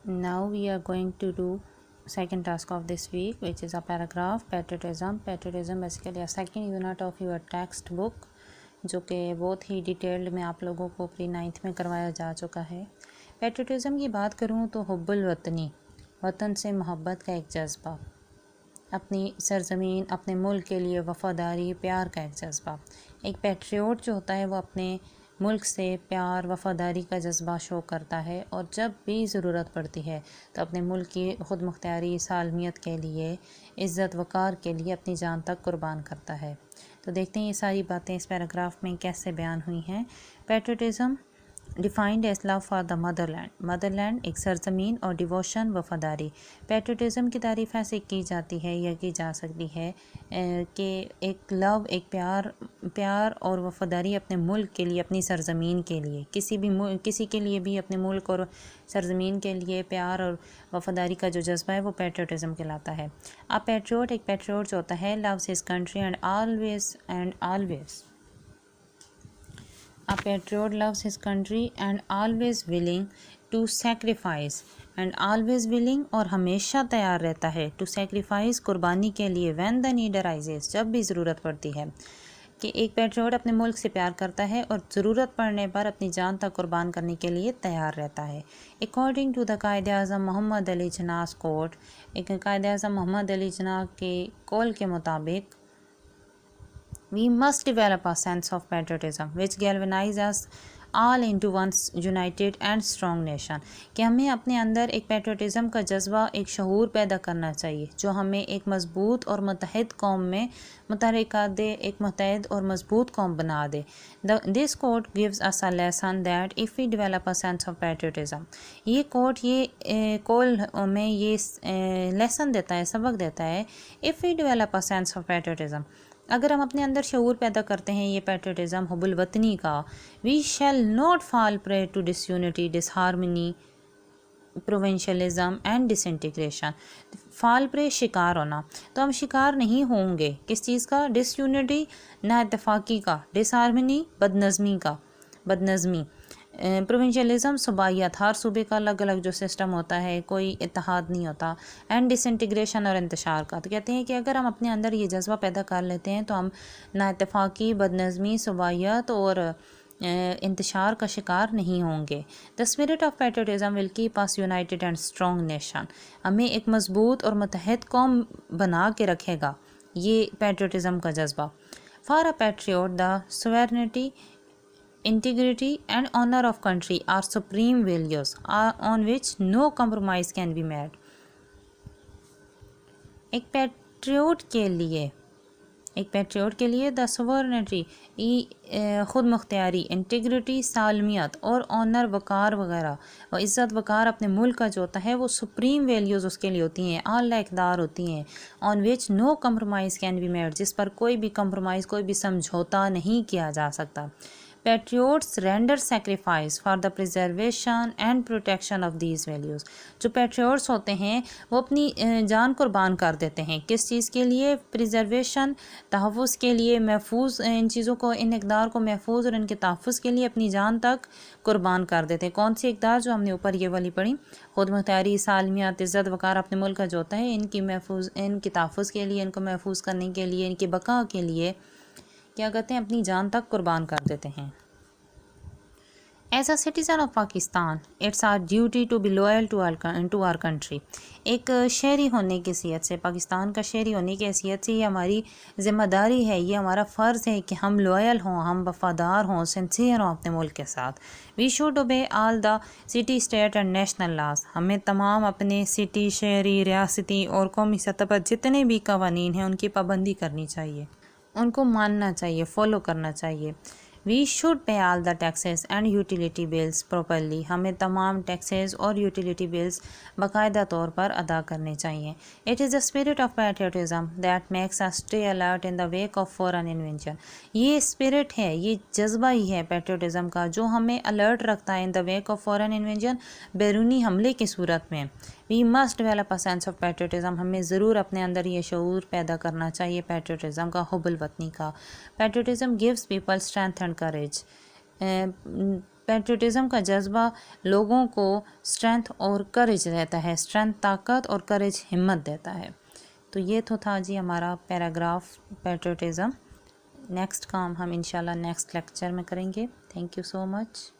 Now we are going to do second task of this week, which is a paragraph patriotism. Patriotism basically a second unit of your text book, जो कि बहुत ही detailed में आप लोगों को pre 9th में करवाया जा चुका है। पेट्रियटिज़म की बात करूँ तो हुब्बुल वतनी, वतन से मोहब्बत का एक जज्बा, अपनी सरज़मीन अपने मुल्क के लिए वफ़ादारी प्यार का एक जज्बा। एक पैट्रियोट जो होता है वो अपने मुल्क से प्यार वफ़ादारी का जज्बा शो करता है और जब भी ज़रूरत पड़ती है तो अपने मुल्क की ख़ुद मुख्तियारी सालमियत के लिए इज़्ज़त वक़ार के लिए अपनी जान तक कुर्बान करता है। तो देखते हैं ये सारी बातें इस पैराग्राफ में कैसे बयान हुई हैं। Patriotism defined as love for the motherland, motherland एक सरज़मीन और डिवोशन वफ़ादारी। पैट्रियटिज़म की तारीफ़ ऐसे की जाती है या की जा सकती है कि एक लव एक प्यार और वफ़ादारी अपने मुल्क के लिए अपनी सरज़मीन के लिए किसी के लिए भी अपने मुल्क और सरज़मीन के लिए प्यार और वफ़ादारी का जो जज्बा है वो पैट्रियटिज़म कहलाता है। एक पैट्रियोट जो होता है loves his country and always A patriot loves his country and always willing to sacrifice and always willing और हमेशा तैयार रहता है to sacrifice कुर्बानी के लिए when the need arises जब भी ज़रूरत पड़ती है। कि एक पैट्रियोट अपने मुल्क से प्यार करता है और ज़रूरत पड़ने पर अपनी जान तक कुर्बान करने के लिए तैयार रहता है। अकॉर्डिंग टू द कायदे आज़म मोहम्मद अली जिन्नाह कोट, एक कायदे आज़म मोहम्मद अली जिन्नाह के कौल के मुताबिक we must develop a sense of patriotism which galvanizes us all into one united and strong nation, कि हमें अपने अंदर एक पैट्रियटिज़म का जज्बा एक शऊर पैदा करना चाहिए जो हमें एक मजबूत और मुत्तहिद कौम में मुतहरिका दे, एक मुत्तहिद और मजबूत कौम बना दे। This quote gives us a lesson that if we develop a sense of patriotism, ये कोट ये कॉल में ये लेसन देता है, सबक देता है। If we develop a sense of patriotism, अगर हम अपने अंदर शऊर पैदा करते हैं ये पैट्रियटिज़म हुब्बुल वतनी का, we shall not fall prey to disunity disharmony provincialism and disintegration. Fall prey शिकार होना, तो हम शिकार नहीं होंगे किस चीज़ का? डिसयूनिटी ना इत्तेफाकी का, डिसहारमनी बदनज़मी, प्रोविंशलिज्म सूबाइयत, हर सूबे का अलग अलग जो सिस्टम होता है कोई इत्तेहाद नहीं होता, एंड डिसइंटीग्रेशन और इंतशार का। तो कहते हैं कि अगर हम अपने अंदर ये जज्बा पैदा कर लेते हैं तो हम ना इत्तेफाकी बदनज़मी सूबाइयत और इंतशार का शिकार नहीं होंगे। The spirit of patriotism will keep us United and strong nation, हमें एक मजबूत और मुत्तहिद कौम बना के रखेगा ये पैट्रियटिज़म का जज्बा। For a patriot the sovereignty integrity and honor of country are supreme values on which no compromise can be made। एक पैट्रियोट के लिए द सोवरेनिटी ख़ुद मुख्तियारी, इंटीग्रिटी सालमियत और ऑनर वक़ार वगैरह और इज़्ज़त वक़ार अपने मुल्क का जो होता है वो सुप्रीम वैल्यूज़ उसके लिए होती हैं, आला इक़दार होती हैं। On which no compromise can be made, जिस पर कोई भी कंप्रोमाइज़ कोई भी समझौता नहीं किया जा सकता। Patriots render sacrifice for the preservation and protection of these values, जो पैट्रियोट्स होते हैं वो अपनी जान कुर्बान कर देते हैं किस चीज़ के लिए? प्रिजर्वेशन, तहफ़्फ़ुज़ के लिए, महफूज इन चीज़ों को, इन इक़दार को महफूज और इनके तहफ़्फ़ुज़ के लिए अपनी जान तक कुर्बान कर देते हैं। कौन सी इक़दार? जो हमने ऊपर ये वाली पढ़ी, ख़ुद मुख्तियारी सालमियत इज़्ज़त वक़ार अपने मुल्क का जो होता है इनके तहफ़्फ़ुज़ के लिए, इनको महफूज करने के लिए, इनकी बका के लिए क्या कहते हैं? अपनी जान तक कुर्बान कर देते हैं। As a citizen of Pakistan it's our duty to be loyal to our country, एक शहरी होने की हैसियत से, पाकिस्तान का शहरी होने की हैसियत से ये हमारी ज़िम्मेदारी है, ये हमारा फ़र्ज़ है कि हम लॉयल हों, हम वफ़ादार हों, सिंसियर हों अपने मुल्क के साथ। We should obey all the city state and national laws, हमें तमाम अपने सिटी शहरी रियासती और कौमी सतह पर जितने भी कवानीन हैं उनकी पाबंदी करनी चाहिए, उनको मानना चाहिए, फॉलो करना चाहिए। We should pay all the taxes and utility bills properly, हमें तमाम टैक्सेस और यूटिलिटी बिल्स बाकायदा तौर पर अदा करने चाहिए। It is the spirit of patriotism that makes us stay alert in the wake of foreign invention, ये स्पिरिट है, ये जज्बा ही है पैट्रियटिज़म का जो हमें अलर्ट रखता है in the wake of foreign invasion, बैरूनी हमले की सूरत में। We must develop a sense of patriotism, हमें ज़रूर अपने अंदर ये शऊर पैदा करना चाहिए पैट्रियटिज़म का, हुब्बुल वतनी का। Patriotism gives people strength and courage, patriotism کا جذبہ لوگوں کو اسٹرینتھ اور کریج دیتا ہے، اسٹرینتھ طاقت اور کریج ہمت دیتا ہے۔ تو یہ تو تھا جی ہمارا پیراگراف پیٹریوٹزم۔ نیکسٹ کام ہم انشاءاللہ نیکسٹ لیکچر میں کریں گے۔ Thank you so much.